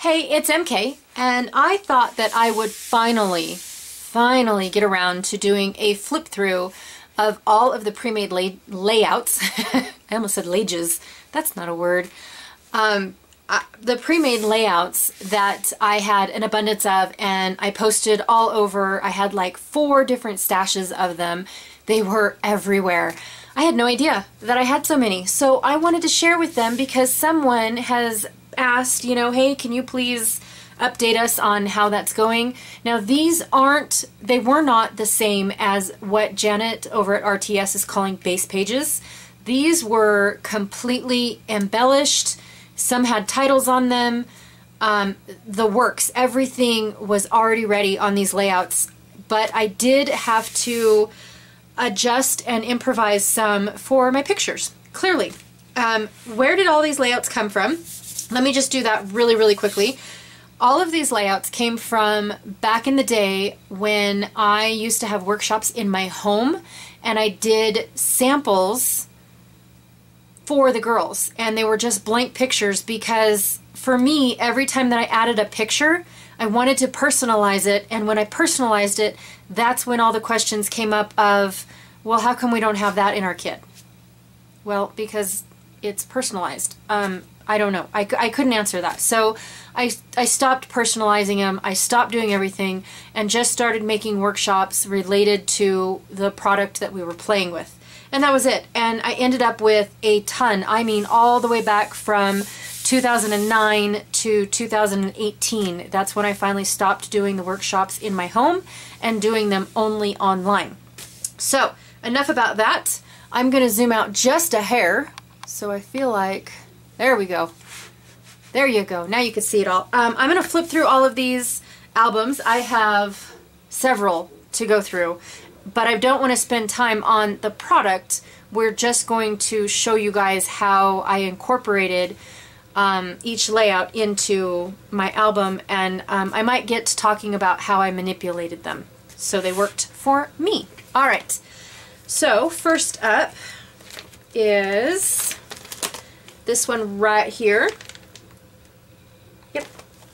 Hey, it's MK, and I thought that I would finally get around to doing a flip through of all of the pre-made layouts. I almost said lages. That's not a word. The pre-made layouts that I had an abundance of, and I posted all over. I had like 4 different stashes of them. They were everywhere. I had no idea that I had so many. So I wanted to share with them because someone has asked, you know, hey, can you please update us on how that's going? Now these they were not the same as what Janet over at RTS is calling base pages. These were completely embellished. Some had titles on them. The works, everything was already ready on these layouts, but I did have to adjust and improvise some for my pictures, clearly. Where did all these layouts come from? Let me just do that really quickly. All of these layouts came from back in the day when I used to have workshops in my home, and I did samples for the girls, and they were just blank pictures because for me, every time that I added a picture, I wanted to personalize it, and when I personalized it, that's when all the questions came up of, well, how come we don't have that in our kit? Well, because it's personalized. I don't know. I couldn't answer that. So I stopped personalizing them. I stopped doing everything and just started making workshops related to the product that we were playing with. And that was it. And I ended up with a ton. I mean, all the way back from 2009 to 2018. That's when I finally stopped doing the workshops in my home and doing them only online. So enough about that. I'm going to zoom out just a hair. So I feel like, there we go. There you go. Now you can see it all. I'm going to flip through all of these albums. I have several to go through, but I don't want to spend time on the product. We're just going to show you guys how I incorporated each layout into my album, and I might get to talking about how I manipulated them so they worked for me. All right. So first up is this one right here. Yep,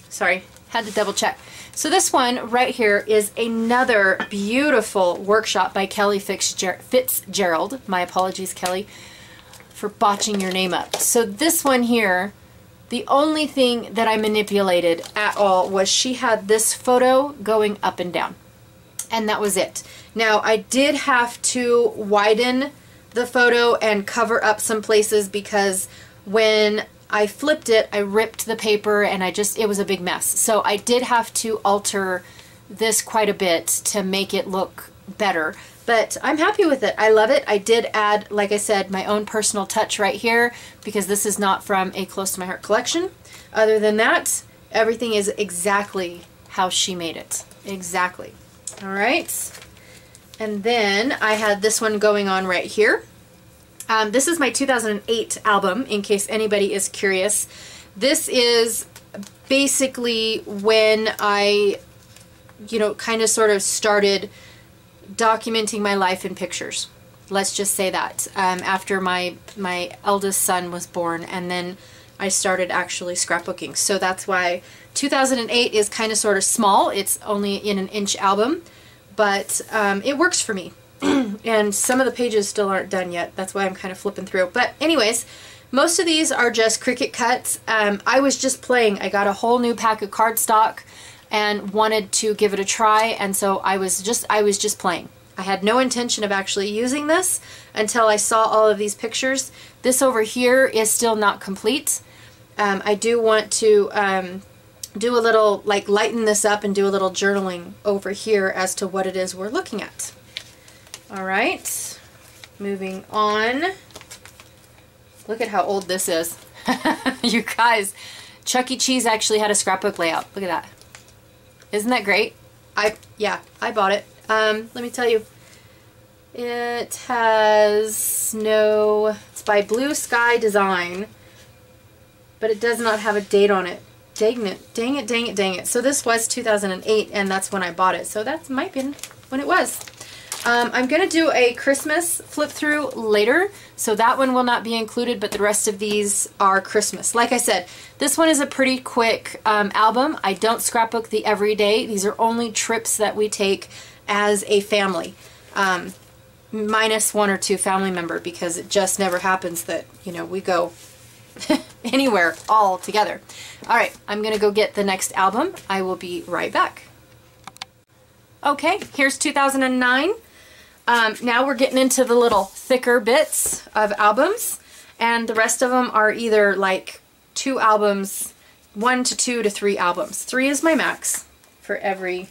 sorry, had to double check. So this one right here is another beautiful workshop by Kelly Fitzgerald. My apologies, Kelly, for botching your name up. So this one here, the only thing that I manipulated at all was she had this photo going up and down. And that was it. Now I did have to widen the photo and cover up some places because when I flipped it, I ripped the paper and it was a big mess. So I did have to alter this quite a bit to make it look better. But I'm happy with it. I love it. I did add, like I said, my own personal touch right here because this is not from a Close to My Heart collection. Other than that, everything is exactly how she made it. Exactly. All right. And then I had this one going on right here. This is my 2008 album, in case anybody is curious. This is basically when I, you know, kind of sort of started documenting my life in pictures. Let's just say that. After my eldest son was born, and then I started actually scrapbooking. So that's why 2008 is kind of sort of small. It's only in an inch album, but it works for me. And some of the pages still aren't done yet. That's why I'm kind of flipping through. But anyways, most of these are just Cricut cuts. I was just playing. I got a whole new pack of cardstock and wanted to give it a try, and so I was just playing. I had no intention of actually using this until I saw all of these pictures. This over here is still not complete. I do want to do a little, like, lighten this up and do a little journaling over here as to what it is we're looking at. All right, moving on. Look at how old this is. You guys, Chuck E. Cheese actually had a scrapbook layout. Look at that. Isn't that great? Yeah, I bought it. Let me tell you. It has it's by Blue Sky Design, but it does not have a date on it. Dang it, dang it, dang it, dang it. So this was 2008, and that's when I bought it. So that might be when it was. I'm going to do a Christmas flip through later, so that one will not be included, but the rest of these are Christmas. Like I said, this one is a pretty quick album. I don't scrapbook the everyday. These are only trips that we take as a family, minus one or two family member, because it just never happens that, you know, we go anywhere all together. All right, I'm going to go get the next album. I will be right back. Okay, here's 2009. Now we're getting into the little thicker bits of albums, and the rest of them are either like 2 albums, 1 to 2 to 3 albums. 3 is my max for every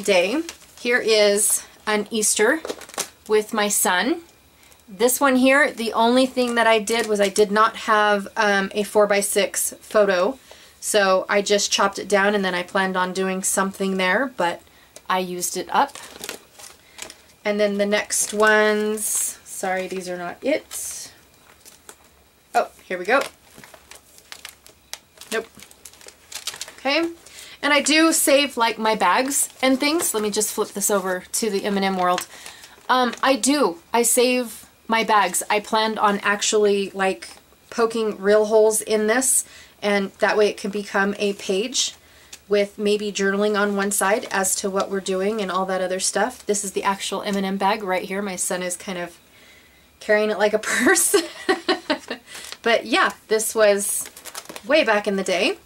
day. Here is an Easter with my son. This one here, the only thing that I did was I did not have a 4x6 photo, so I just chopped it down, and then I planned on doing something there, but I used it up. And then the next ones, sorry, these are not it. Oh, here we go. Nope. Okay. And I do save like my bags and things. Let me just flip this over to the M&M world. I save my bags. I planned on actually like poking real holes in this, and that way it can become a page with maybe journaling on one side as to what we're doing and all that other stuff. This is the actual M&M bag right here. My son is kind of carrying it like a purse. But yeah, this was way back in the day.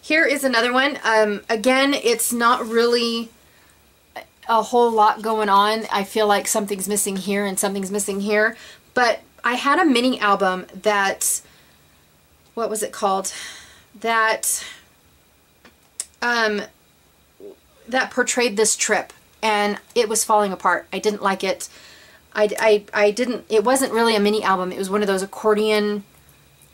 Here is another one. Again, it's not really a whole lot going on. I feel like something's missing here and something's missing here. But I had a mini album that, what was it called? That portrayed this trip, and it was falling apart. I didn't like it. It wasn't really a mini album. It was one of those accordion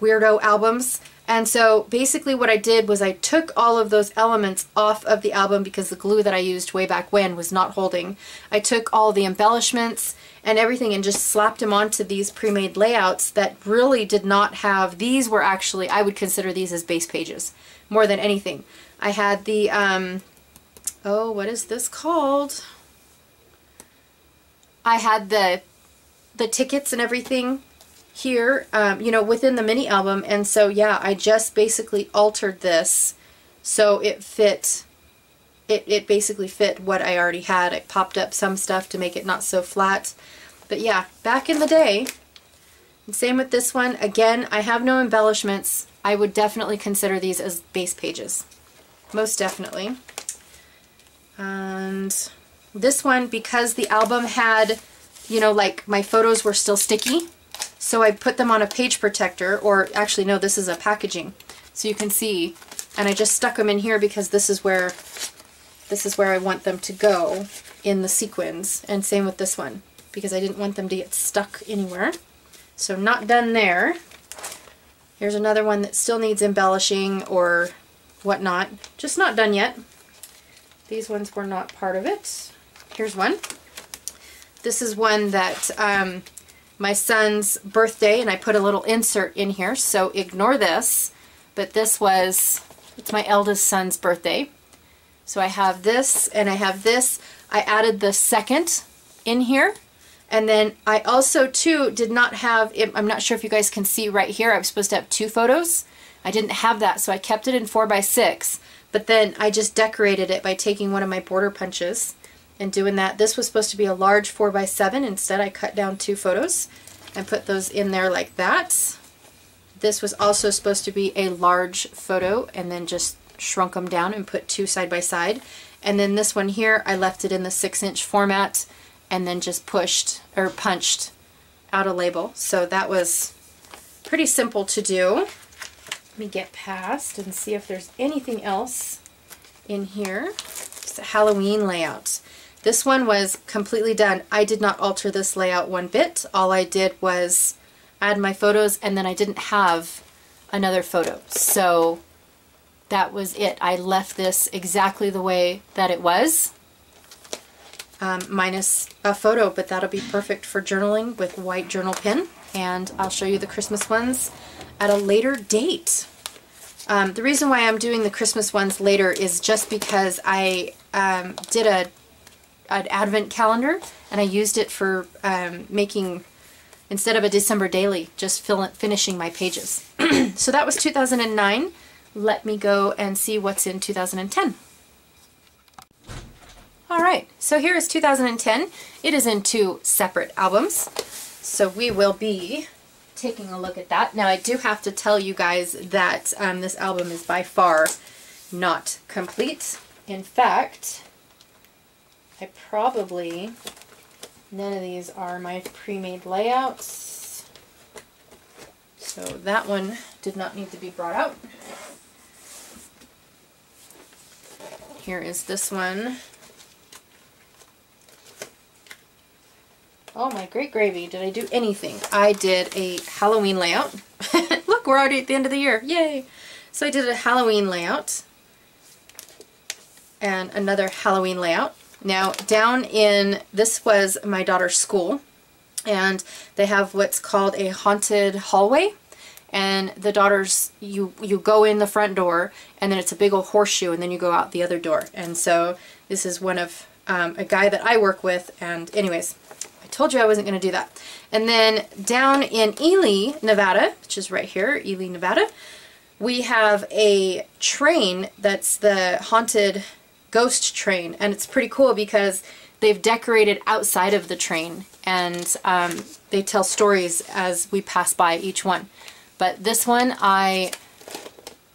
weirdo albums. And so basically what I did was I took all of those elements off of the album because the glue that I used way back when was not holding. I took all the embellishments and everything and just slapped them onto these pre-made layouts that really did not have, these were actually, I would consider these as base pages more than anything. I had the, oh, what is this called? I had the tickets and everything here, you know, within the mini album. And so, yeah, I just basically altered this so it fit, it basically fit what I already had. I popped up some stuff to make it not so flat. But yeah, back in the day, and same with this one. Again, I have no embellishments. I would definitely consider these as base pages. Most definitely. And this one, because the album had, you know, like my photos were still sticky, so I put them on a page protector, or actually no, this is a packaging, so you can see, and I just stuck them in here because this is where I want them to go in the sequins. And same with this one, because I didn't want them to get stuck anywhere. So not done there. Here's another one that still needs embellishing or whatnot. Just not done yet. These ones were not part of it. Here's one. This is one that my son's birthday, and I put a little insert in here, so ignore this. But this was, it's my eldest son's birthday. So I have this and I have this. I added the second in here. And then I also, too, did not have, I'm not sure if you guys can see right here, I was supposed to have 2 photos. I didn't have that, so I kept it in 4x6. But then I just decorated it by taking one of my border punches and doing that. This was supposed to be a large 4x7. Instead, I cut down 2 photos and put those in there like that. This was also supposed to be a large photo, and then just shrunk them down and put 2 side by side. And then this one here, I left it in the 6-inch format and then just pushed or punched out a label. So that was pretty simple to do. Let me get past and see if there's anything else in here. Just a Halloween layout. This one was completely done. I did not alter this layout one bit. All I did was add my photos, and then I didn't have another photo. So that was it. I left this exactly the way that it was. Minus a photo, but that'll be perfect for journaling with white journal pen. And I'll show you the Christmas ones at a later date. The reason why I'm doing the Christmas ones later is just because I did an advent calendar, and I used it for making, instead of a December daily, just finishing my pages. So that was 2009. Let me go and see what's in 2010. Alright, so here is 2010. It is in 2 separate albums. So we will be taking a look at that. Now I do have to tell you guys that this album is by far not complete. In fact, I probably, none of these are my pre-made layouts. So that one did not need to be brought out. Here is this one. Oh my great gravy, did I do anything? I did a Halloween layout. Look, we're already at the end of the year, yay! So I did a Halloween layout and another Halloween layout. Now down in, this was my daughter's school, and they have what's called a haunted hallway, and the daughters, you go in the front door and then it's a big old horseshoe and then you go out the other door. And so this is one of a guy that I work with, and anyways, I told you I wasn't going to do that. And then down in Ely, Nevada, which is right here, Ely, Nevada, we have a train that's the haunted ghost train, and it's pretty cool because they've decorated outside of the train, and they tell stories as we pass by each one. But this one I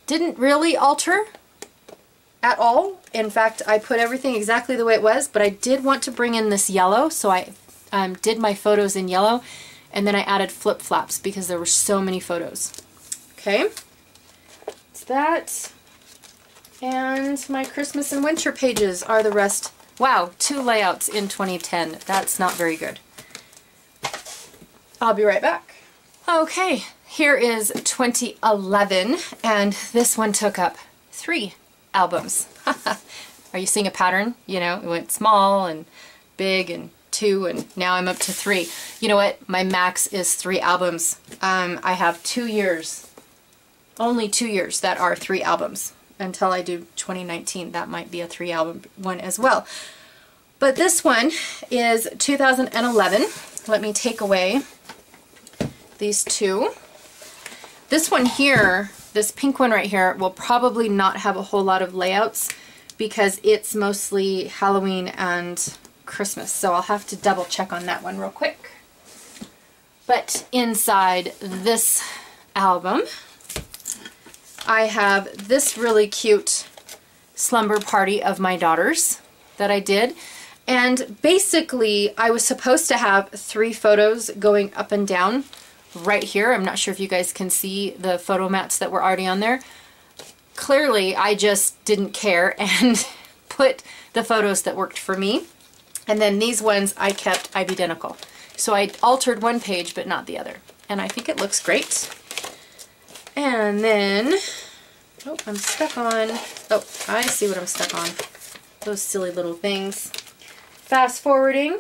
didn't really alter at all. In fact, I put everything exactly the way it was, but I did want to bring in this yellow, so I did my photos in yellow, and then I added flip-flops because there were so many photos. Okay, it's that. And my Christmas and winter pages are the rest. Wow, 2 layouts in 2010. That's not very good. I'll be right back. Okay, here is 2011, and this one took up 3 albums. Are you seeing a pattern? You know, it went small and big and 2, and now I'm up to 3. You know what? My max is 3 albums. I have 2 years, only 2 years that are 3 albums. Until I do 2019, that might be a 3 album one as well. But this one is 2011. Let me take away these 2. This one here, this pink one right here, will probably not have a whole lot of layouts because it's mostly Halloween and Christmas. So I'll have to double check on that one real quick. But inside this album, I have this really cute slumber party of my daughters that I did. And basically, I was supposed to have 3 photos going up and down right here. I'm not sure if you guys can see the photo mats that were already on there. Clearly, I just didn't care and put the photos that worked for me. And then these ones I kept identical. So I altered one page, but not the other. And I think it looks great. And then, oh, I'm stuck on, oh, I see what I'm stuck on. Those silly little things. Fast forwarding,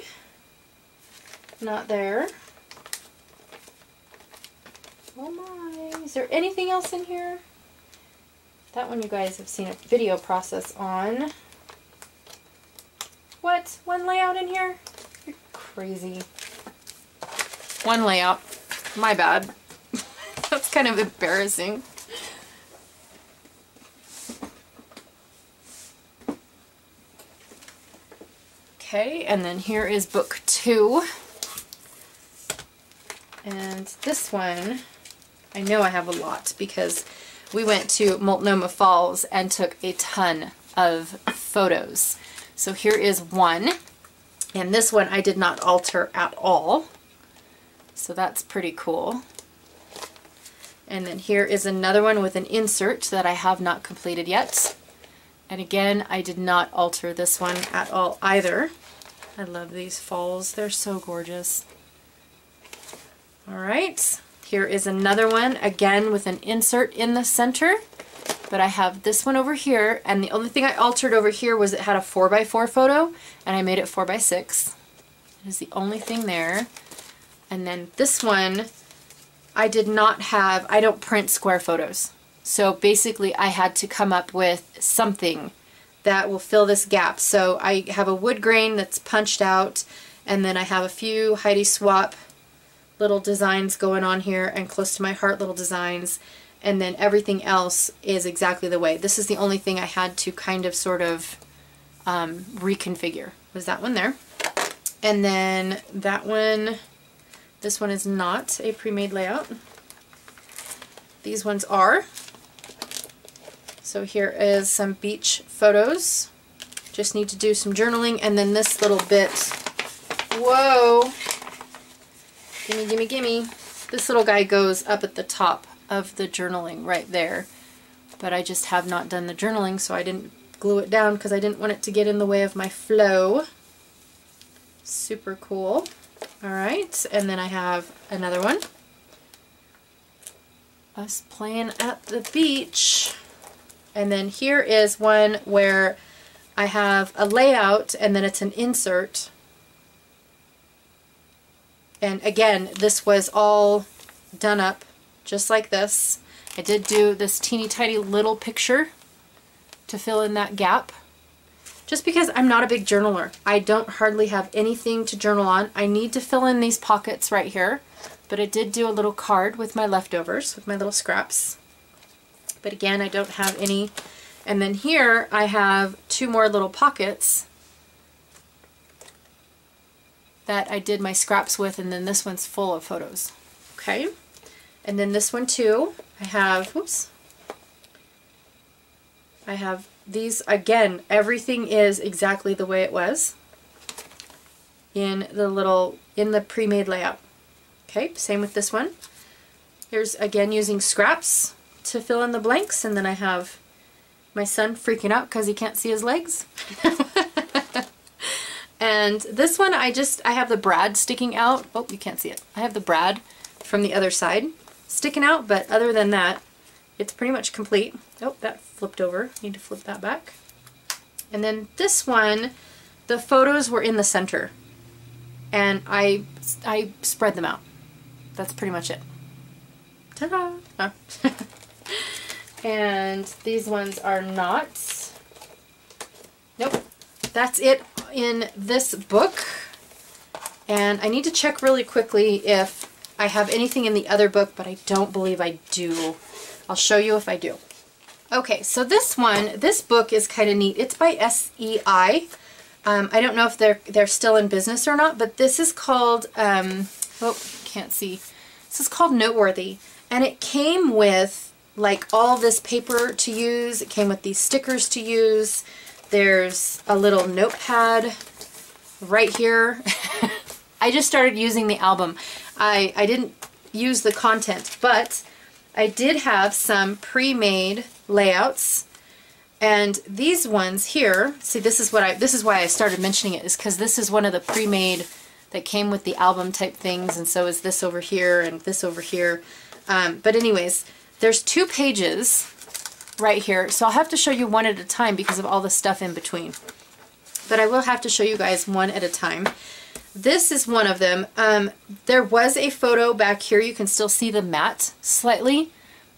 not there. Oh my, is there anything else in here? That one you guys have seen a video process on. What? One layout in here? You're crazy. One layout. My bad. That's kind of embarrassing. Okay, and then here is book 2. And this one, I know I have a lot because we went to Multnomah Falls and took a ton of photos. So here is one, and this one I did not alter at all. So that's pretty cool. And then here is another one with an insert that I have not completed yet. And again, I did not alter this one at all either. I love these falls. They're so gorgeous. All right, here is another one, again with an insert in the center. But I have this one over here, and the only thing I altered over here was it had a 4x4 photo, and I made it 4x6. It is the only thing there. And then this one, I did not have, I don't print square photos. So basically I had to come up with something that will fill this gap. So I have a wood grain that's punched out, and then I have a few Heidi Swap little designs going on here, and close to my heart little designs, and then everything else is exactly the way. This is the only thing I had to kind of sort of reconfigure, was that one there. And then that one, this one is not a pre-made layout. These ones are. So here is some beach photos. Just need to do some journaling, and then this little bit, whoa, gimme, gimme, gimme. This little guy goes up at the top of the journaling right there, but I just have not done the journaling, so I didn't glue it down because I didn't want it to get in the way of my flow. Super cool. Alright, and then I have another one. Us playing at the beach. And then here is one where I have a layout and then it's an insert. And again, this was all done up just like this. I did do this teeny tiny little picture to fill in that gap. Just because I'm not a big journaler. I don't hardly have anything to journal on. I need to fill in these pockets right here. But I did do a little card with my leftovers, with my little scraps. But again, I don't have any. And then here I have two more little pockets that I did my scraps with, and then this one's full of photos. Okay. And then this one too, I have, whoops, I have these, again, everything is exactly the way it was in the pre-made layout. Okay, same with this one. Here's again using scraps to fill in the blanks, and then I have my son freaking out because he can't see his legs. And this one I have the brad sticking out. Oh, you can't see it. I have the brad from the other side sticking out, but other than that, it's pretty much complete. Oh, that flipped over. Need to flip that back. And then this one, the photos were in the center, and I spread them out. That's pretty much it. Ta-da! Oh. And these ones are not. Nope. That's it in this book. And I need to check really quickly if I have anything in the other book, but I don't believe I do. I'll show you if I do. Okay, so this book is kind of neat. It's by SEI. I don't know if they're still in business or not, but this is called, oh, can't see. This is called Noteworthy. And it came with like all this paper to use. It came with these stickers to use. There's a little notepad right here. I just started using the album. I didn't use the content, but I did have some pre-made layouts, and these ones here, see, this is why I started mentioning it, is because this is one of the pre-made that came with the album type things, and so is this over here and this over here. But anyways, there's 2 pages right here, so I'll have to show you one at a time because of all the stuff in between. But I will have to show you guys one at a time. This is one of them. There was a photo back here. You can still see the mat slightly,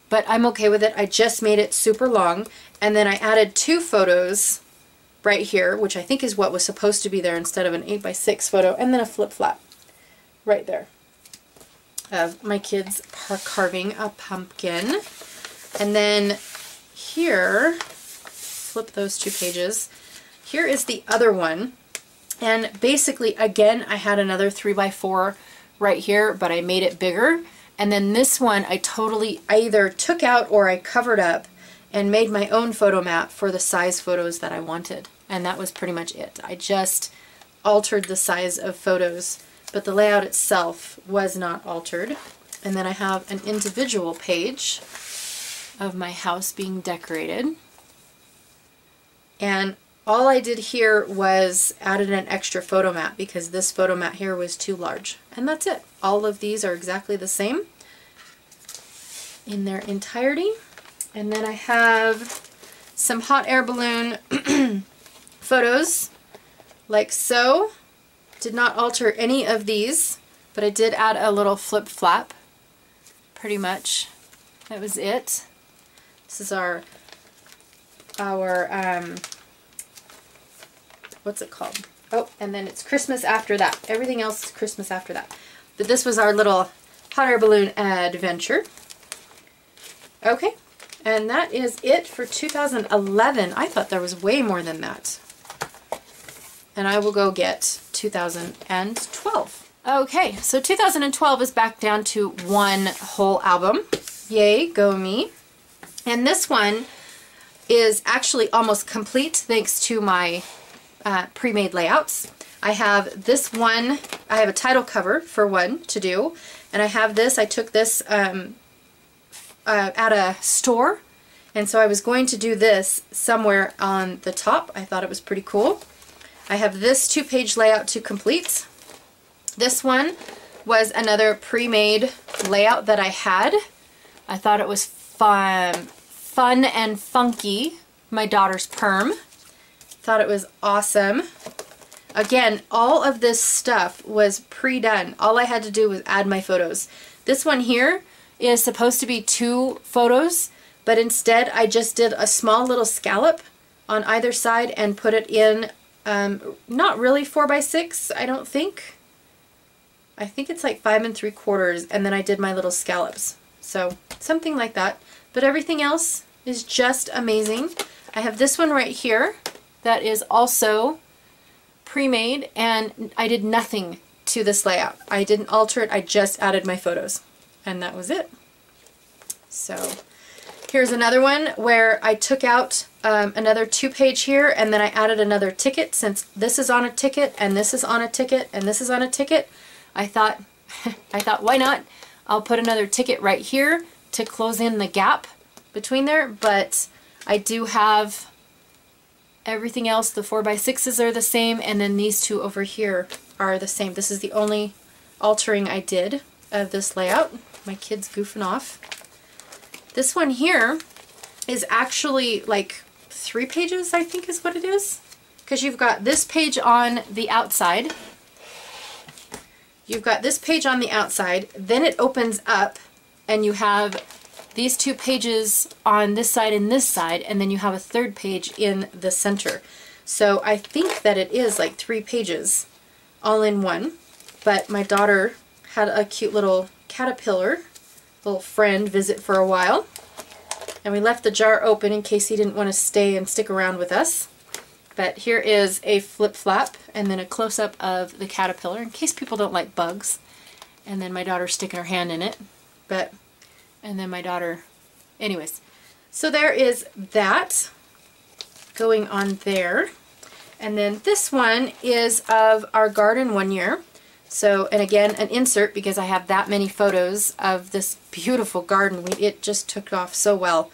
but I'm okay with it. I just made it super long, and then I added 2 photos right here, which I think is what was supposed to be there instead of an 8x6 photo, and then a flip-flap right there of my kids carving a pumpkin. And then here, flip those 2 pages. Here is the other one. And basically, again, I had another 3x4 right here, but I made it bigger. And then this one, I either took out or I covered up and made my own photo map for the size photos that I wanted. And that was pretty much it. I just altered the size of photos, but the layout itself was not altered. And then I have an individual page of my house being decorated. And all I did here was added an extra photo mat because this photo mat here was too large. And that's it. All of these are exactly the same in their entirety. And then I have some hot air balloon photos like so. Did not alter any of these, but I did add a little flip flap. Pretty much. That was it. This is our what's it called? Oh, and then it's Christmas after that. Everything else is Christmas after that. But this was our little hot air balloon adventure. Okay, and that is it for 2011. I thought there was way more than that. And I will go get 2012. Okay, so 2012 is back down to one whole album. Yay, go me. And this one is actually almost complete thanks to my pre-made layouts. I have this one, I have a title cover for one to do, and I have this, I took this at a store, and so I was going to do this somewhere on the top. I thought it was pretty cool. I have this 2-page layout to complete. This one was another pre-made layout that I had. I thought it was fun and funky. My daughter's perm. Thought it was awesome. Again, all of this stuff was pre-done. All I had to do was add my photos. This one here is supposed to be 2 photos, but instead I just did a small little scallop on either side and put it in, not really 4x6, I don't think. I think it's like 5 3/4, and then I did my little scallops. So something like that. But everything else is just amazing. I have this one right here that is also pre-made, and I did nothing to this layout. I didn't alter it, I just added my photos. And that was it. So here's another one where I took out another 2-page here, and then I added another ticket. Since this is on a ticket, and this is on a ticket, and this is on a ticket, I thought, why not? I'll put another ticket right here to close in the gap between there, but I do have everything else. The 4x6s are the same, and then these 2 over here are the same. This is the only altering I did of this layout. My kid's goofing off. This one here is actually like 3 pages, I think is what it is, because you've got this page on the outside. You've got this page on the outside, then it opens up and you have these 2 pages on this side and this side, and then you have a 3rd page in the center. So I think that it is like 3 pages all in one, but my daughter had a cute little caterpillar, little friend, visit for a while, and we left the jar open in case he didn't want to stay and stick around with us. But here is a flip flap and then a close-up of the caterpillar in case people don't like bugs. And then my daughter sticking her hand in it. And then my daughter, anyways. So there is that going on there. And then this one is of our garden one year. So, and again, an insert because I have that many photos of this beautiful garden. It just took off so well.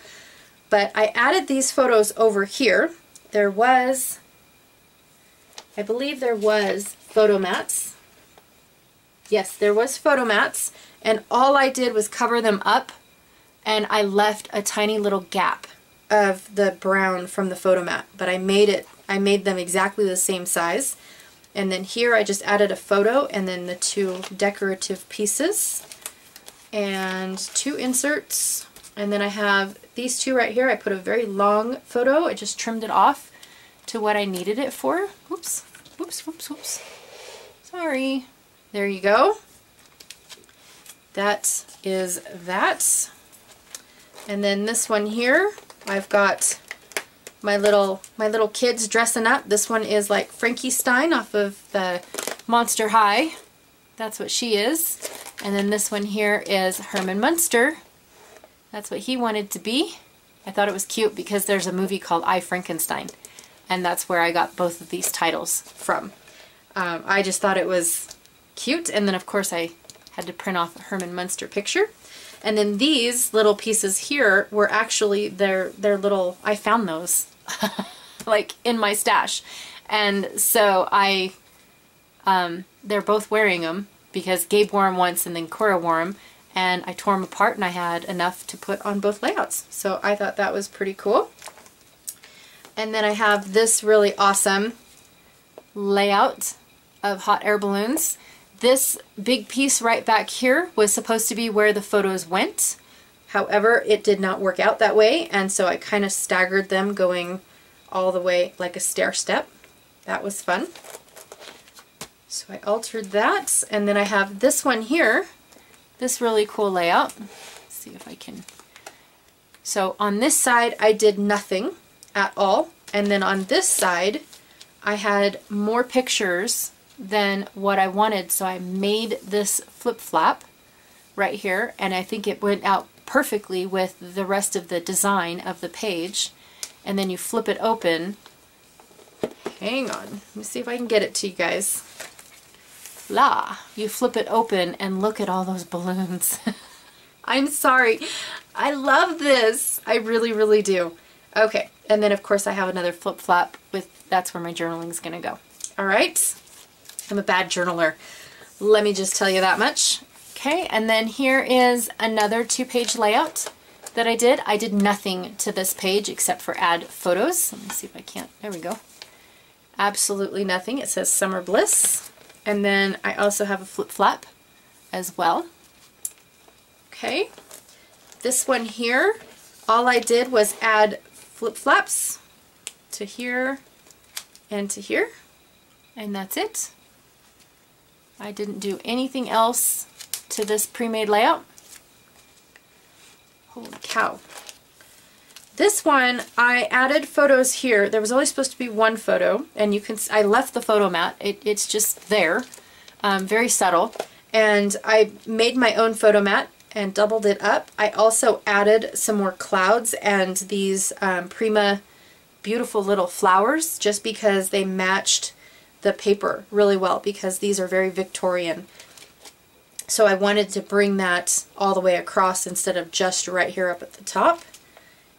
But I added these photos over here. There was, I believe there was photo mats. Yes, there was photo mats, and all I did was cover them up, and I left a tiny little gap of the brown from the photo mat, but I made them exactly the same size. And then here I just added a photo and then the 2 decorative pieces and 2 inserts. And then I have these 2 right here. I put a very long photo. I just trimmed it off to what I needed it for. Oops, whoops, whoops, whoops. Sorry. There you go. That is that. And then this one here, I've got my little kids dressing up. This one is like Frankenstein off of the Monster High. That's what she is. And then this one here is Herman Munster. That's what he wanted to be. I thought it was cute because there's a movie called I, Frankenstein, and that's where I got both of these titles from. I just thought it was cute, and then of course I had to print off a Herman Munster picture. And then these little pieces here were actually their little, I found those like in my stash. And so they're both wearing them because Gabe wore them once and then Cora wore them. And I tore them apart and I had enough to put on both layouts. So I thought that was pretty cool. And then I have this really awesome layout of hot air balloons. This big piece right back here was supposed to be where the photos went. However, it did not work out that way, and so I kind of staggered them going all the way like a stair step. That was fun. So I altered that, and then I have this one here, this really cool layout. Let's see if I can. So on this side I did nothing at all, and then on this side I had more pictures than what I wanted, so I made this flip flap right here, and I think it went out perfectly with the rest of the design of the page. And then you flip it open. Hang on, let me see if I can get it to you guys. You flip it open and look at all those balloons. I'm sorry, I love this. I really, really do. Okay, and then of course I have another flip flap with, that's where my journaling is gonna go. All right, I'm a bad journaler. Let me just tell you that much. Okay, and then here is another 2-page layout that I did. I did nothing to this page except for add photos. Let me see if I can't, there we go. Absolutely nothing. It says Summer Bliss. And then I also have a flip flap as well. Okay, this one here, all I did was add flip flaps to here and to here, and that's it. I didn't do anything else to this pre-made layout. Holy cow. This one, I added photos here. There was only supposed to be one photo, and you can, I left the photo mat. It's just there, very subtle. And I made my own photo mat and doubled it up. I also added some more clouds and these Prima beautiful little flowers, just because they matched the paper really well, because these are very Victorian. So I wanted to bring that all the way across instead of just right here up at the top.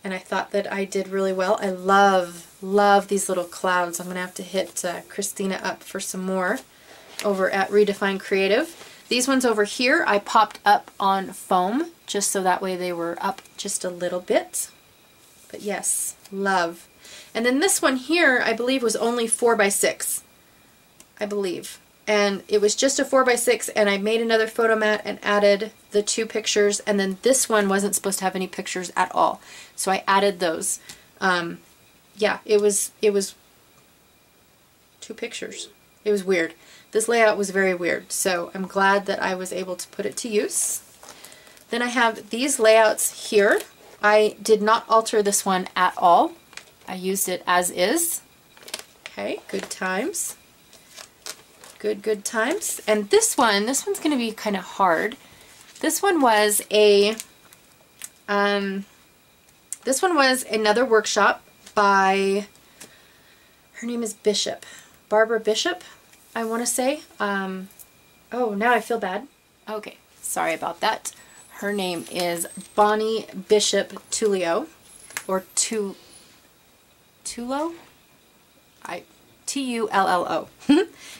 And I thought that I did really well. I love these little clouds. I'm going to have to hit Christina up for some more over at Redefine Creative. These ones over here I popped up on foam just so that way they were up just a little bit. But yes, love. And then this one here I believe was only 4x6. I believe. And it was just a 4x6, and I made another photo mat and added the 2 pictures, and then this one wasn't supposed to have any pictures at all. So I added those. Yeah, it was 2 pictures. It was weird. This layout was very weird, so I'm glad that I was able to put it to use. Then I have these layouts here. I did not alter this one at all. I used it as is. Okay, good times. Good times. And this one's going to be kind of hard. This one was a, this one was another workshop by, her name is Bishop, Barbara Bishop, I want to say. Oh, now I feel bad. Okay, sorry about that. Her name is Bonnie Bishop Tullio, or Tullo? T-U-L-L-O.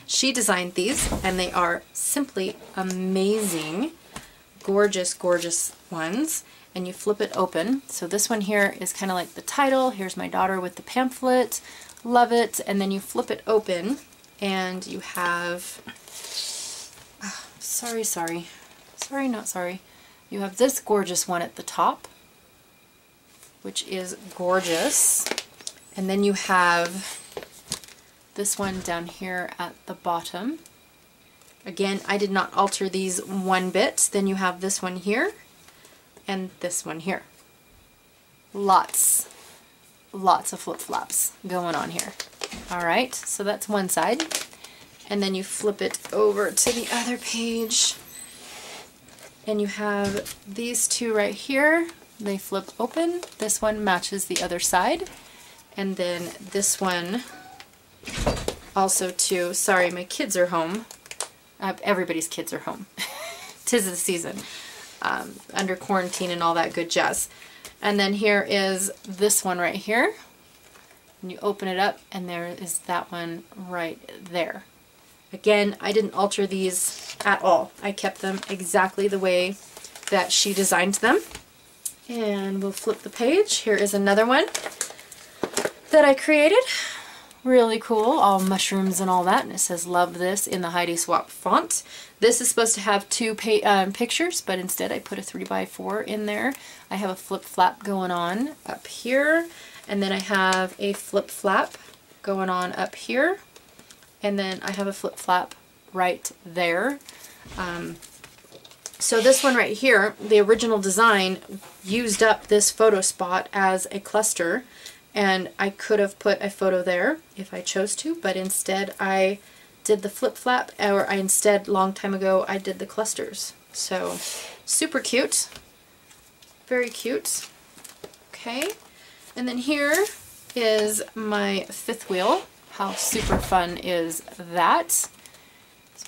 She designed these, and they are simply amazing. Gorgeous, gorgeous ones. And you flip it open. So this one here is kind of like the title. Here's my daughter with the pamphlet. Love it. And then you flip it open, and you have... Oh, sorry, not sorry. You have this gorgeous one at the top, which is gorgeous. And then you have this one down here at the bottom. Again, I did not alter these one bit. Then you have this one here and this one here. Lots of flip-flops going on here. Alright, so that's one side. And then you flip it over to the other page, and you have these 2 right here. They flip open. This one matches the other side. And then this one also too. Sorry, my kids are home. Everybody's kids are home. 'Tis the season. Under quarantine and all that good jazz. And then here is this one right here. And you open it up, and there is that one right there. Again, I didn't alter these at all. I kept them exactly the way that she designed them. And we'll flip the page. Here is another one that I created. Really cool, all mushrooms and all that, and it says love this in the Heidi Swap font. This is supposed to have 2 pictures, but instead I put a 3x4 in there. I have a flip flap going on up here, and then I have a flip flap going on up here. and then I have a flip flap right there. So this one right here, the original design used up this photo spot as a cluster, and I could have put a photo there if I chose to, but instead I did the flip flap, or I instead, long time ago, I did the clusters. So super cute, very cute. Okay, and then here is my fifth wheel. How super fun is that?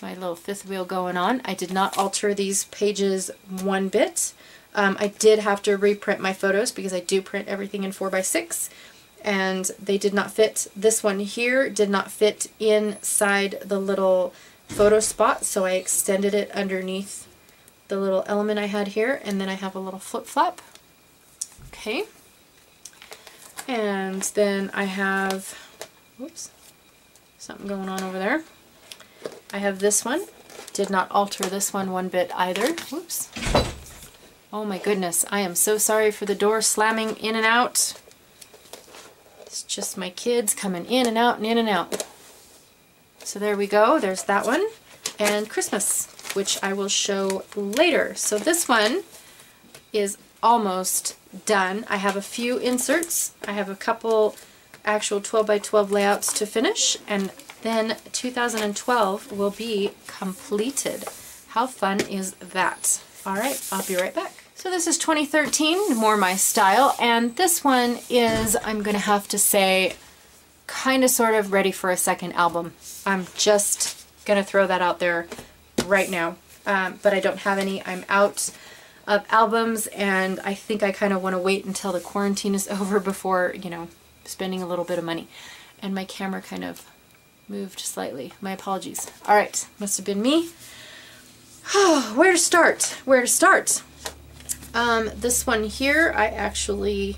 My little fifth wheel going on. I did not alter these pages one bit. I did have to reprint my photos because I do print everything in 4x6, and they did not fit. This one here did not fit inside the little photo spot, so I extended it underneath the little element I had here, and then I have a little flip flap. Okay, and then I have, whoops, something going on over there. I have this one. Did not alter this one bit either. Whoops. Oh my goodness. I am so sorry for the door slamming in and out. It's just my kids coming in and out and in and out. So there we go. There's that one. And Christmas, which I will show later. So this one is almost done. I have a few inserts. I have a couple actual 12x12 layouts to finish, and then 2012 will be completed. How fun is that? Alright, I'll be right back. So this is 2013, more my style, and this one is, I'm going to have to say, kind of sort of ready for a second album. I'm just going to throw that out there right now, but I don't have any. I'm out of albums, and I think I kind of want to wait until the quarantine is over before, you know, spending a little bit of money. And my camera kind of moved slightly. My apologies. Alright, must have been me. Where to start? Where to start? This one here, I actually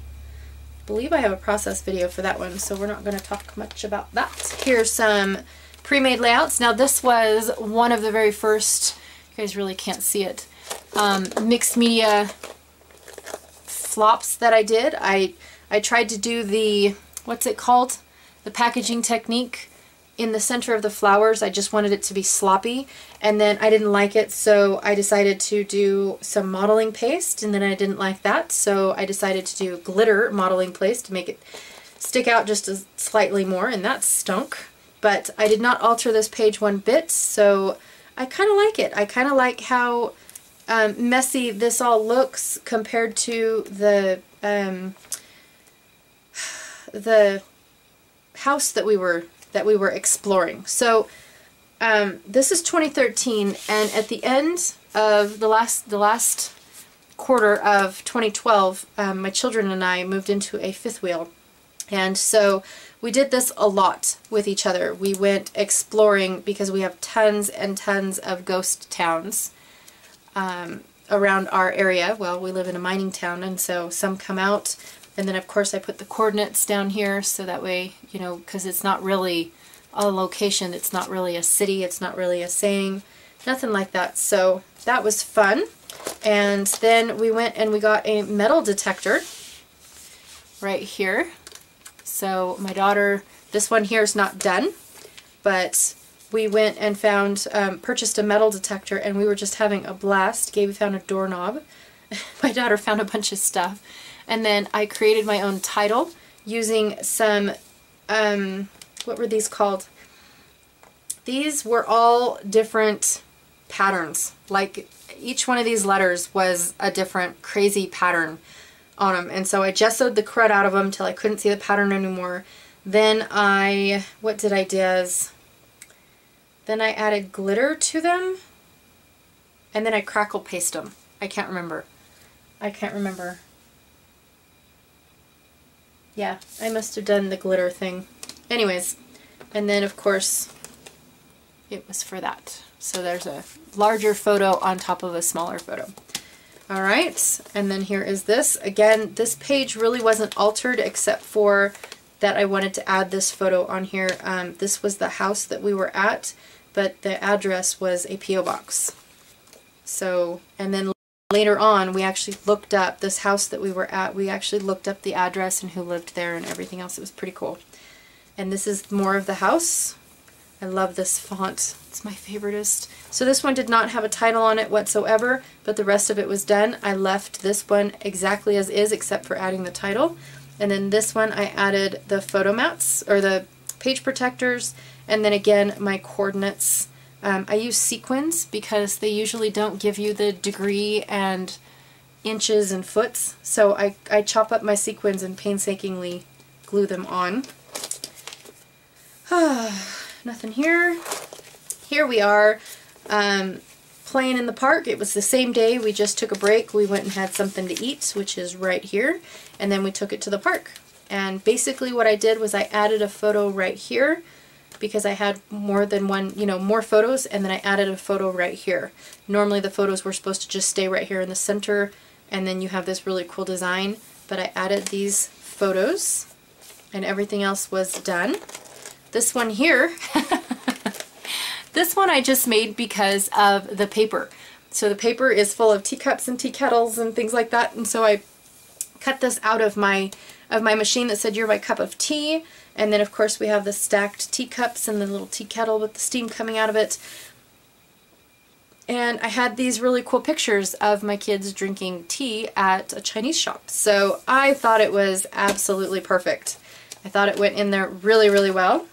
believe I have a process video for that one, so we're not going to talk much about that. Here's some pre-made layouts. Now this was one of the very first, you guys really can't see it, mixed media flops that I did. I tried to do the, what's it called? The packaging technique in the center of the flowers. I just wanted it to be sloppy, and then I didn't like it, so I decided to do some modeling paste, and then I didn't like that, so I decided to do glitter modeling paste to make it stick out just slightly more, and that stunk. But I did not alter this page one bit, so I kind of like it. I kind of like how messy this all looks compared to the house that we were exploring. So this is 2013, and at the end of the last quarter of 2012, my children and I moved into a fifth wheel, and so we did this a lot with each other. We went exploring because we have tons and tons of ghost towns around our area. Well, we live in a mining town, and so some come out. And then of course I put the coordinates down here so that way, you know, because it's not really a location, it's not really a city, it's not really a saying, nothing like that. So that was fun. And then we went and we got a metal detector right here. So my daughter, this one here is not done, but we went and found, purchased a metal detector, and we were just having a blast. Gaby found a doorknob. My daughter found a bunch of stuff. And then I created my own title using some, what were these called? These were all different patterns. Like each one of these letters was a different crazy pattern on them. And so I gessoed the crud out of them till I couldn't see the pattern anymore. Then what did I do? Then I added glitter to them. And then I crackle paste them. I can't remember. Yeah, I must have done the glitter thing. Anyways, and then of course it was for that. So there's a larger photo on top of a smaller photo. Alright, and then here is this. Again, this page really wasn't altered except for that I wanted to add this photo on here. This was the house that we were at, but the address was a P.O. box. So, and then later on, we actually looked up this house that we were at. We actually looked up the address and who lived there and everything else. It was pretty cool. And this is more of the house. I love this font. It's my favoriteest. So this one did not have a title on it whatsoever, but the rest of it was done. I left this one exactly as is except for adding the title. And then this one I added the photo mats, or the page protectors, and then again my coordinates. I use sequins because they usually don't give you the degree and inches and foots, so I chop up my sequins and painstakingly glue them on. Nothing here. Here we are playing in the park. It was the same day. We just took a break. We went and had something to eat, which is right here, and then we took it to the park. And basically what I did was I added a photo right here because I had more than one, more photos, and then I added a photo right here. Normally the photos were supposed to just stay right here in the center, and then you have this really cool design, but I added these photos and everything else was done. This one here, this one I just made because of the paper. So the paper is full of teacups and tea kettles and things like that, and so I cut this out of my machine that said, "You're my cup of tea." And then of course we have the stacked teacups and the little tea kettle with the steam coming out of it. And I had these really cool pictures of my kids drinking tea at a Chinese shop. So I thought it was absolutely perfect. I thought it went in there really, really well.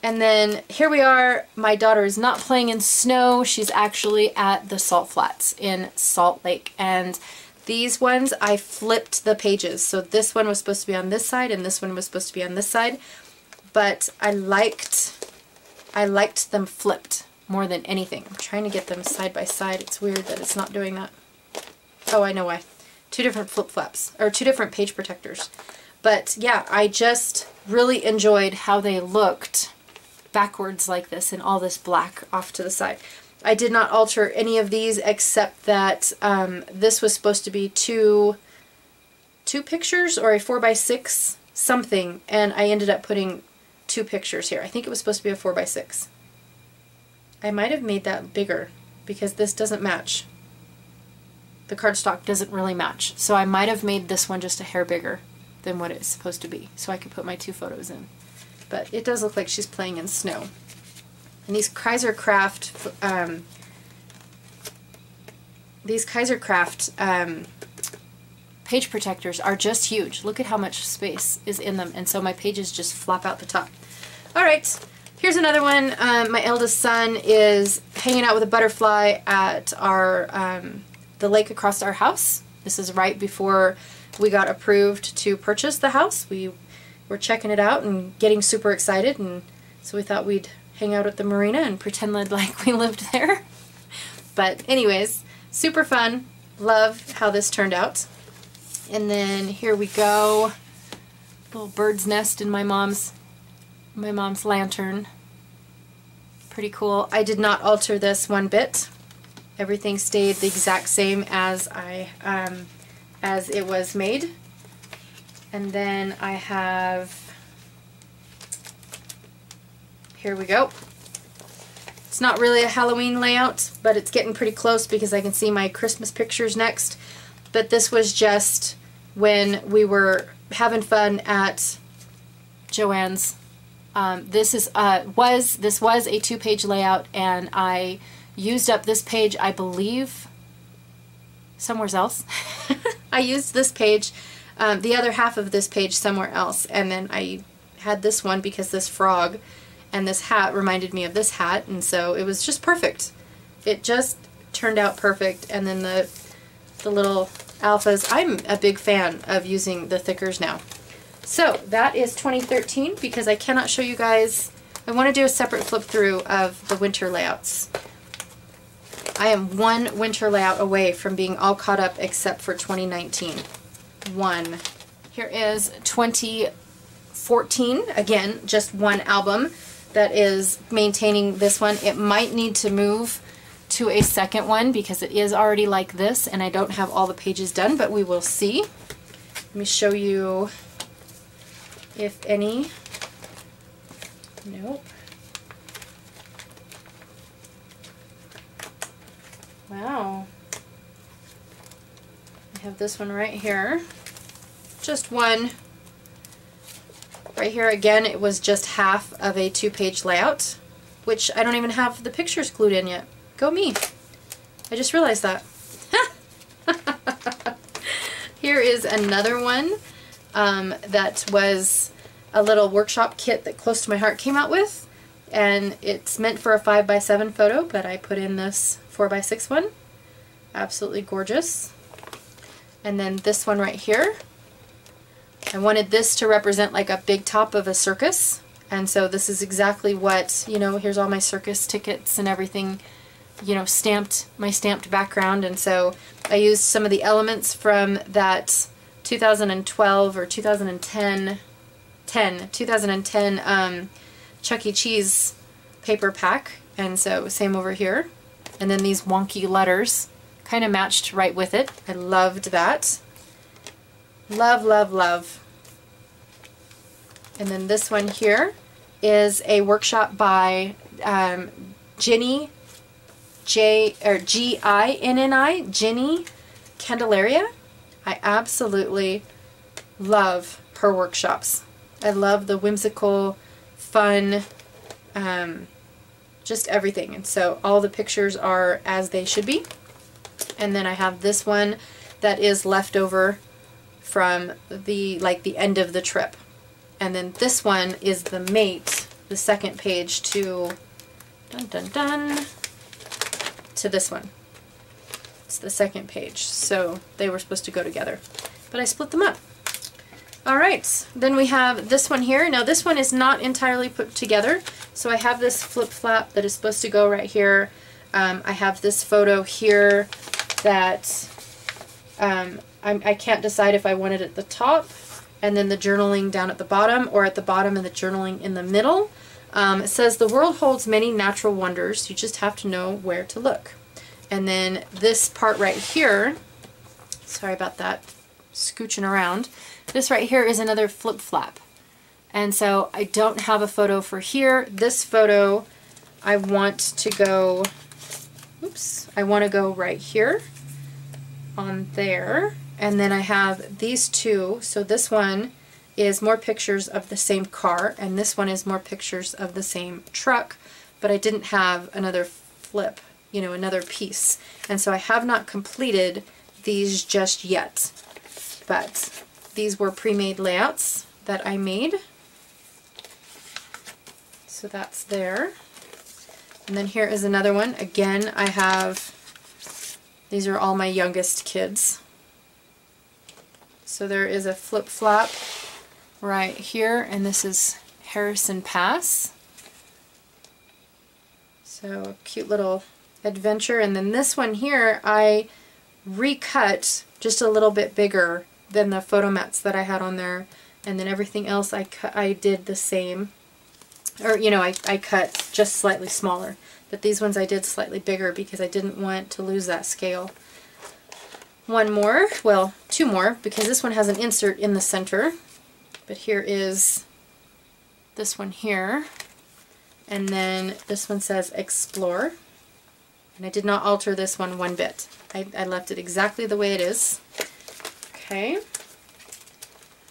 And then here we are. My daughter is not playing in snow. She's actually at the Salt Flats in Salt Lake. And these ones, I flipped the pages. So this one was supposed to be on this side and this one was supposed to be on this side. But I liked them flipped more than anything. I'm trying to get them side by side. It's weird that it's not doing that. Oh, I know why. Two different flip-flaps, or two different page protectors. But yeah, I just really enjoyed how they looked backwards like this and all this black off to the side. I did not alter any of these except that this was supposed to be two pictures or a 4x6 something, and I ended up putting 2 pictures here. I think it was supposed to be a 4x6. I might have made that bigger because this doesn't match. The cardstock doesn't really match, so I might have made this one just a hair bigger than what it's supposed to be so I could put my 2 photos in. But it does look like she's playing in snow. And these Kaiser Craft page protectors are just huge. Look at how much space is in them, and so my pages just flop out the top. Alright, here's another one. My eldest son is hanging out with a butterfly at our the lake across our house. This is right before we got approved to purchase the house. We were checking it out and getting super excited, and so we thought we'd hang out at the marina and pretend like we lived there. But anyways, super fun. Love how this turned out. And then here we go. Little bird's nest in my mom's lantern. Pretty cool. I did not alter this one bit. Everything stayed the exact same as as it was made. And then I have, here we go. It's not really a Halloween layout, but it's getting pretty close because I can see my Christmas pictures next. But this was just when we were having fun at Joann's. This was a 2-page layout, and I used up this page, I believe, somewhere else. I used this page, the other half of this page somewhere else, and then I had this one because this frog and this hat reminded me of this hat, and so it was just perfect. It just turned out perfect. And then the little alphas, I'm a big fan of using the thickers now. So that is 2013, because I cannot show you guys, I want to do a separate flip through of the winter layouts. I am one winter layout away from being all caught up except for 2019. One. Here is 2014, again, just one album that is maintaining this one. It might need to move to a second one because it is already like this and I don't have all the pages done, but we will see. Let me show you if any. Nope. Wow. I have this one right here. Just one. Right here again, it was just half of a 2-page layout. which I don't even have the pictures glued in yet. Go me. I just realized that. Here is another one that was a little workshop kit that Close to My Heart came out with, and it's meant for a 5x7 photo, but I put in this 4x6 one. Absolutely gorgeous. And then this one right here. I wanted this to represent like a big top of a circus, and so this is exactly what, you know, here's all my circus tickets and everything, you know, stamped, my stamped background, and so I used some of the elements from that 2012 or 2010 Chuck E. Cheese paper pack, and so same over here. And then these wonky letters kind of matched right with it. I loved that. Love, love, love. And then this one here is a workshop by Ginny, G-I-N-N-I, Ginny Candelaria. I absolutely love her workshops. I love the whimsical, fun, just everything. And so all the pictures are as they should be. And then I have this one that is left over from the end of the trip. And then this one is the mate, the second page to to this one. It's the second page. So they were supposed to go together, but I split them up. Alright, then we have this one here. Now this one is not entirely put together, so I have this flip flap that is supposed to go right here. I have this photo here that I can't decide if I want it at the top and then the journaling down at the bottom, or at the bottom and the journaling in the middle. It says, "The world holds many natural wonders. You just have to know where to look." And then this part right here, sorry about that, scooching around. This right here is another flip flap. And so I don't have a photo for here. This photo I want to go, oops, I want to go right here on there. And then I have these two. So this one is more pictures of the same car, and this one is more pictures of the same truck, but I didn't have another flip, you know, another piece. And so I have not completed these just yet, but these were pre-made layouts that I made. So that's there. And then here is another one. Again, I have, these are all my youngest kids. So there is a flip flap right here, and this is Harrison Pass. So a cute little adventure. And then this one here I recut just a little bit bigger than the photo mats that I had on there, and then everything else I did the same, or you know, I cut just slightly smaller, but these ones I did slightly bigger because I didn't want to lose that scale. One more, well, two more, because this one has an insert in the center, but here is this one here, and then this one says Explore, and I did not alter this one bit. I left it exactly the way it is. Okay,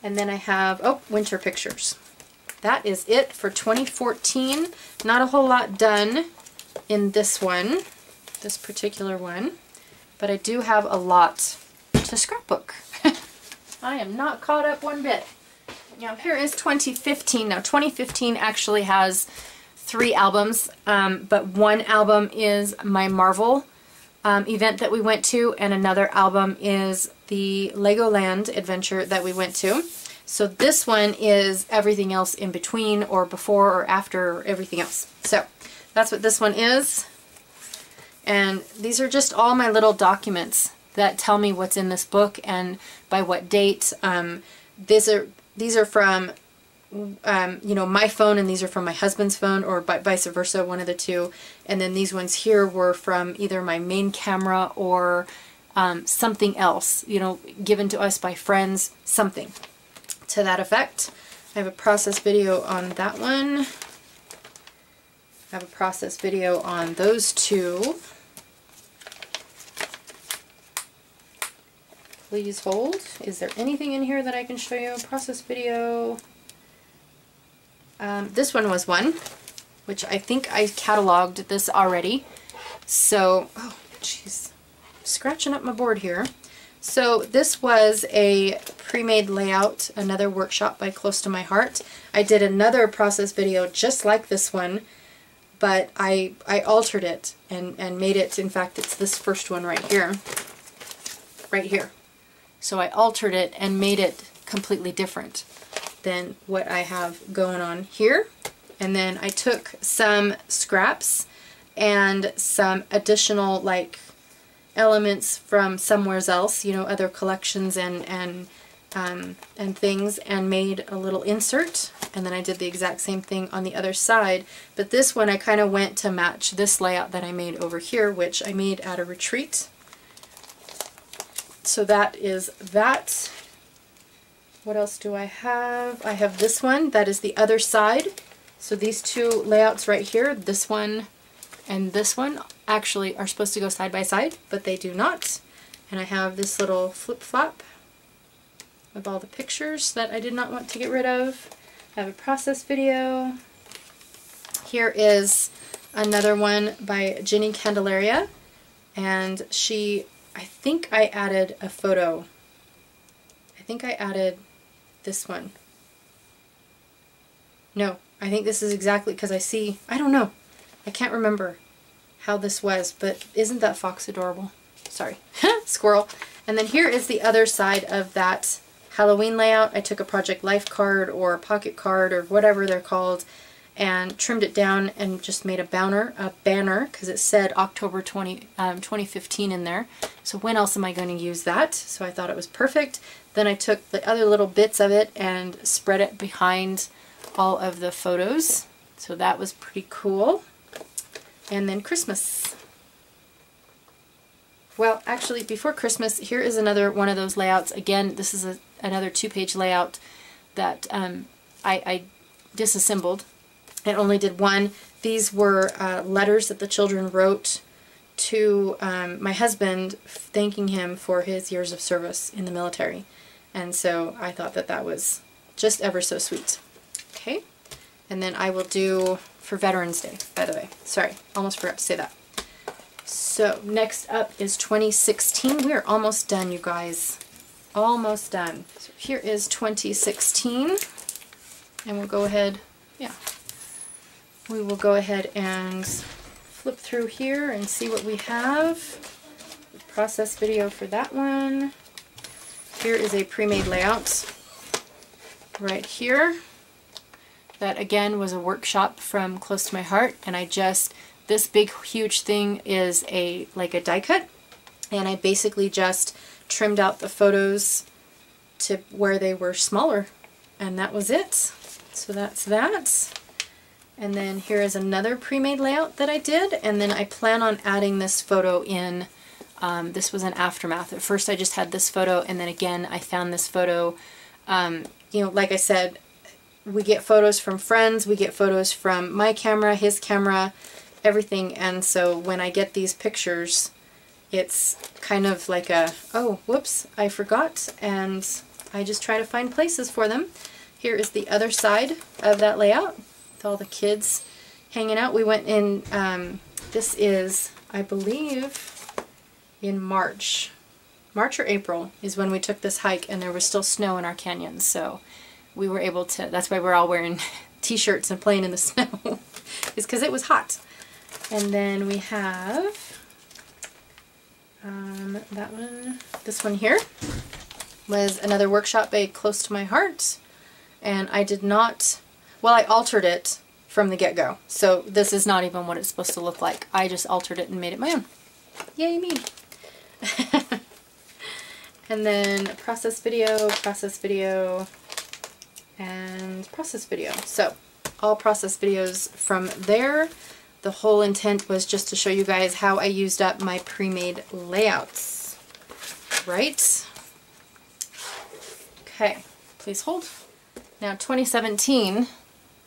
and then I have, oh, winter pictures. That is it for 2014. Not a whole lot done in this one, this particular one, but I do have a lot to scrapbook. I am not caught up one bit. Now here is 2015. Now 2015 actually has 3 albums, but one album is my Marvel event that we went to, and another album is the Legoland adventure that we went to. So this one is everything else in between, or before or after, or everything else. So that's what this one is. And these are just all my little documents that tell me what's in this book and by what date. These are from you know, my phone, and these are from my husband's phone, or vice versa, one of the two. And then these ones here were from either my main camera or something else, you know, given to us by friends, something to that effect. I have a process video on that one. I have a process video on those two. Please hold. Is there anything in here that I can show you? Process video. This one was one. which I think I cataloged this already. So, oh jeez, scratching up my board here. So this was a pre-made layout, another workshop by Close to My Heart. I did another process video just like this one, but I altered it and made it, in fact it's this first one right here. So I altered it and made it completely different than what I have going on here. And then I took some scraps and some additional like elements from somewhere else, you know, other collections and things, and made a little insert. And then I did the exact same thing on the other side, but this one I kind of went to match this layout that I made over here, which I made at a retreat. So that is that. What else do I have? I have this one, that is the other side. So these two layouts right here, this one and this one, actually are supposed to go side by side, but they do not. And I have this little flip-flop of all the pictures that I did not want to get rid of. I have a process video. Here is another one by Ginny Candelaria, and I think I added a photo. I think I added this one. No, I think this is exactly, because I don't know. I can't remember how this was, but isn't that fox adorable? Sorry, squirrel. And then here is the other side of that Halloween layout. I took a Project Life card or pocket card or whatever they're called and trimmed it down and just made a banner, because it said October 2015 in there. So when else am I going to use that? So I thought it was perfect. Then I took the other little bits of it and spread it behind all of the photos. So that was pretty cool. And then Christmas. Well, actually, before Christmas, here is another one of those layouts. Again, this is another 2-page layout that I disassembled and only did one. These were letters that the children wrote to my husband, thanking him for his years of service in the military. And so I thought that that was just ever so sweet. Okay, and then I will do for Veterans Day, by the way. Sorry, almost forgot to say that. So next up is 2016. We are almost done, you guys. Almost done. So here is 2016. And we'll go ahead, we will go ahead and flip through here and see what we have. Process video for that one. Here is a pre-made layout right here. That again was a workshop from Close to My Heart, and this big huge thing is like a die cut, and I basically just trimmed out the photos to where they were smaller, and that was it. So that's that. And then here is another pre-made layout that I did, and then I plan on adding this photo in. This was an aftermath. At first I just had this photo, and then again I found this photo. You know, like I said, we get photos from friends, we get photos from my camera, his camera, everything, and so when I get these pictures, it's kind of like a, oh, whoops, I forgot, and I just try to find places for them. Here is the other side of that layout with all the kids hanging out. We went in, this is, I believe, in March or April is when we took this hike, and there was still snow in our canyons, so we were able to, that's why we're all wearing t-shirts and playing in the snow, is because it was hot. And then we have that one, this one here was another workshop by Close to My Heart, and I did not, well, I altered it from the get-go, so this is not even what it's supposed to look like. I just altered it and made it my own. Yay me! And then process video, and process video. So all process videos from there. The whole intent was just to show you guys how I used up my pre-made layouts. Right? Okay, please hold. Now 2017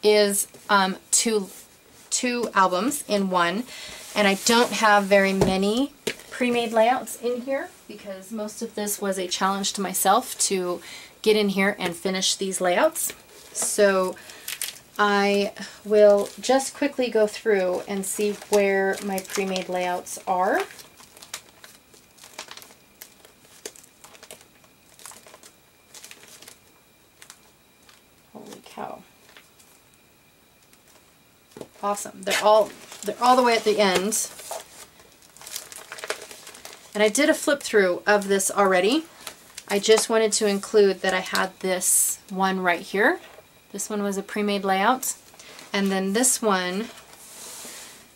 is two albums in one, and I don't have very many pre-made layouts in here because most of this was a challenge to myself to get in here and finish these layouts. So I will just quickly go through and see where my pre-made layouts are. Holy cow. Awesome. They're all the way at the end. And I did a flip through of this already. I just wanted to include that I had this one right here. This one was a pre-made layout. And then this one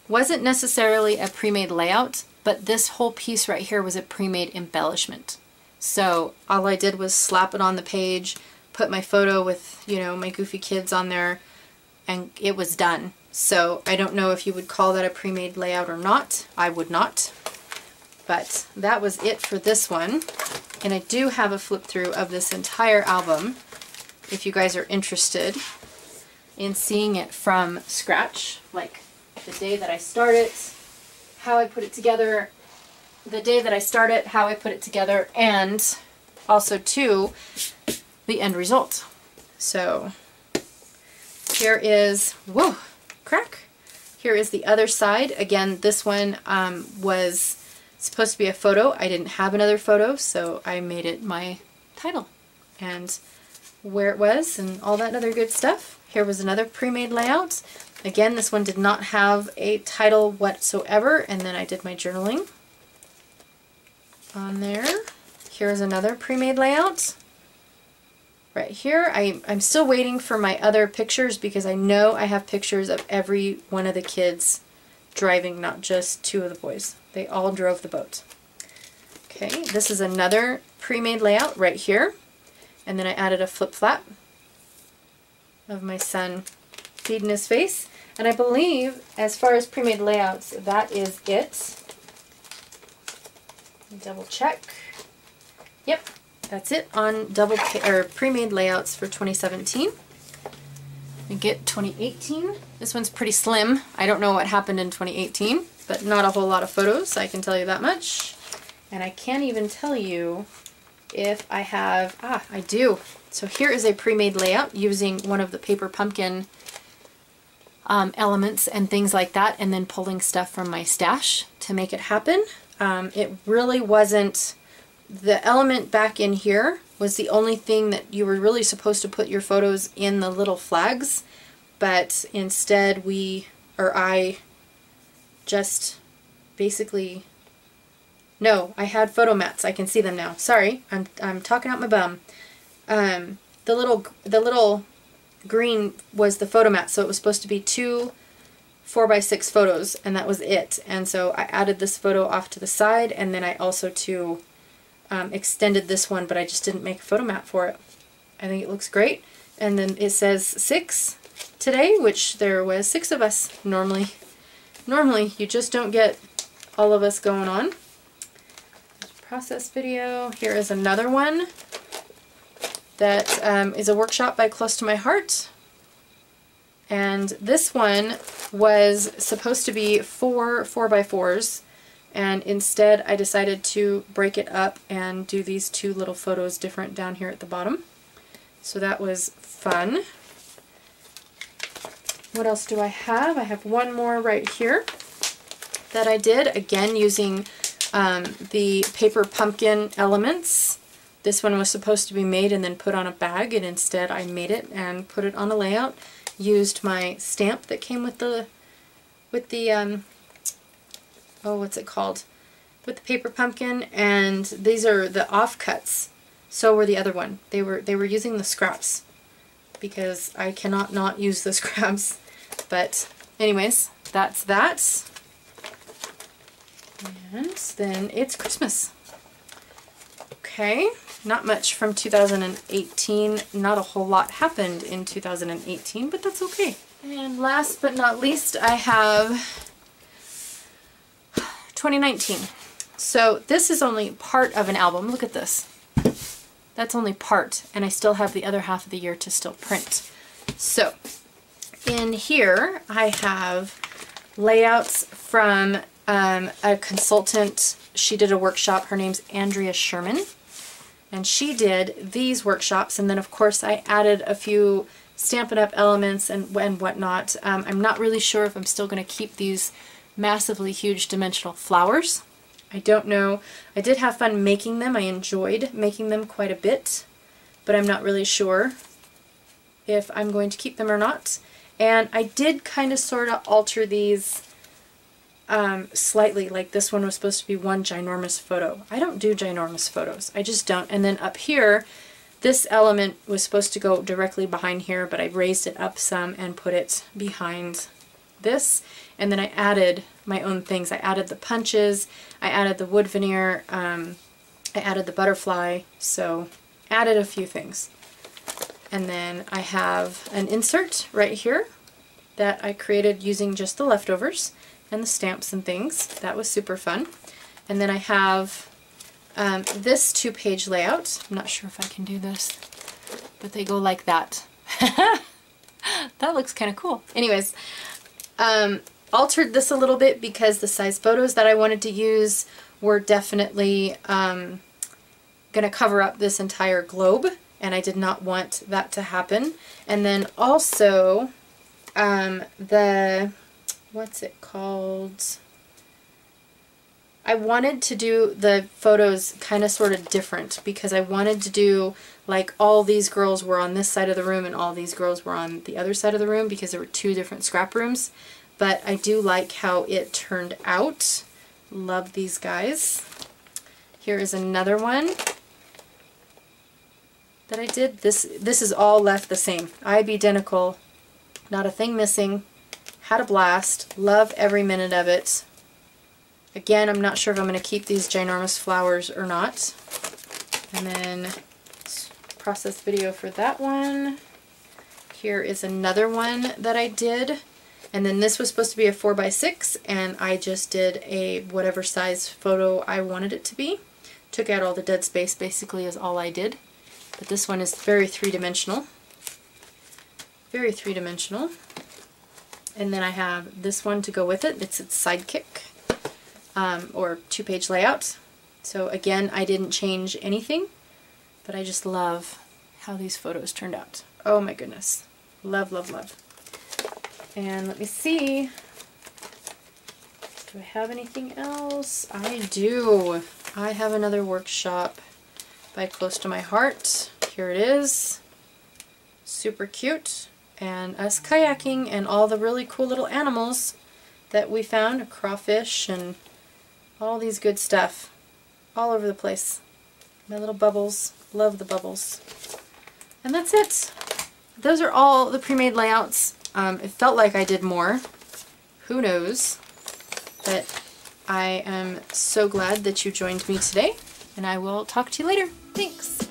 wasn't necessarily a pre-made layout, but this whole piece right here was a pre-made embellishment. So all I did was slap it on the page, put my photo with, you know, my goofy kids on there, and it was done. So I don't know if you would call that a pre-made layout or not. I would not. But that was it for this one. And I do have a flip through of this entire album if you guys are interested in seeing it from scratch, like the day that I start it, how I put it together, the day that I start it, how I put it together, and also too the end result. So here is, whoa, crack. Here is the other side. Again, this one was supposed to be a photo. I didn't have another photo, so I made it my title and where it was and all that other good stuff. Here was another pre-made layout. Again, this one did not have a title whatsoever, and then I did my journaling on there. Here's another pre-made layout. Right here, I'm still waiting for my other pictures because I know I have pictures of every one of the kids driving, not just two of the boys. They all drove the boat. Okay, this is another pre-made layout right here. And then I added a flip flap of my son feeding his face. And I believe, as far as pre-made layouts, that is it. Double check. Yep, that's it on pre-made layouts for 2017. We get 2018. This one's pretty slim. I don't know what happened in 2018, but not a whole lot of photos, I can tell you that much. And I can't even tell you if I have, I do. So here is a pre-made layout using one of the paper pumpkin elements and things like that, and then pulling stuff from my stash to make it happen. It really wasn't, the element back in here was the only thing that you were really supposed to put your photos in the little flags, but instead I just basically, no, I had photo mats. I can see them now. Sorry, I'm talking out my bum. The little green was the photo mat, so it was supposed to be 2 4x6 photos, and that was it. And so I added this photo off to the side, and then I also too extended this one, but I just didn't make a photo mat for it. I think it looks great. And then it says 6 today, which there was 6 of us. Normally you just don't get all of us going on. Process video. Here is another one that is a workshop by Close to My Heart. And this one was supposed to be 4 4x4s, and instead I decided to break it up and do these 2 little photos different down here at the bottom. So that was fun. What else do I have? I have one more right here that I did, again using the paper pumpkin elements. This one was supposed to be made and then put on a bag, and instead I made it and put it on a layout. Used my stamp that came with the oh, what's it called? With the paper pumpkin, and these are the offcuts. So were the other one. They were using the scraps because I cannot not use the scraps. But anyways, that's that. And then it's Christmas. Okay, not much from 2018. Not a whole lot happened in 2018, but that's okay. And last but not least, I have 2019. So this is only part of an album. Look at this. That's only part, and I still have the other half of the year to still print. So in here I have layouts from a consultant. She did a workshop. Her name's Andrea Sherman, and she did these workshops, and then of course I added a few Stampin' Up! Elements and whatnot. I'm not really sure if I'm still going to keep these massively huge dimensional flowers. I don't know. I did have fun making them. I enjoyed making them quite a bit, but I'm not really sure if I'm going to keep them or not. And I did kind of sort of alter these slightly, like this one was supposed to be one ginormous photo. I don't do ginormous photos. I just don't. And then up here, this element was supposed to go directly behind here, but I raised it up some and put it behind this. And then I added my own things. I added the punches, I added the wood veneer, I added the butterfly, so added a few things. And then I have an insert right here that I created using just the leftovers and the stamps and things. That was super fun. And then I have this 2-page layout. I'm not sure if I can do this, but they go like that. That looks kind of cool. Anyways, altered this a little bit because the size photos that I wanted to use were definitely going to cover up this entire globe, and I did not want that to happen. And then also what's it called? I wanted to do the photos kind of sort of different because I wanted to do like all these girls were on this side of the room and all these girls were on the other side of the room because there were 2 different scrap rooms. But I do like how it turned out. Love these guys. Here is another one that I did. This is all left the same. identical, not a thing missing. Had a blast. Love every minute of it. Again, I'm not sure if I'm going to keep these ginormous flowers or not. And then process video for that one. Here is another one that I did. And then this was supposed to be a 4x6, and I just did a whatever size photo I wanted it to be. Took out all the dead space basically is all I did. But this one is very three-dimensional. Very three-dimensional. And then I have this one to go with it. It's its sidekick, or 2-page layout. So again, I didn't change anything, but I just love how these photos turned out. Oh my goodness. Love, love, love. And let me see. Do I have anything else? I do. I have another workshop by Close to My Heart. Here it is. Super cute. And us kayaking and all the really cool little animals that we found. A crawfish and all these good stuff. All over the place. My little bubbles. Love the bubbles. And that's it. Those are all the pre-made layouts. It felt like I did more. Who knows? But I am so glad that you joined me today, and I will talk to you later. Thanks!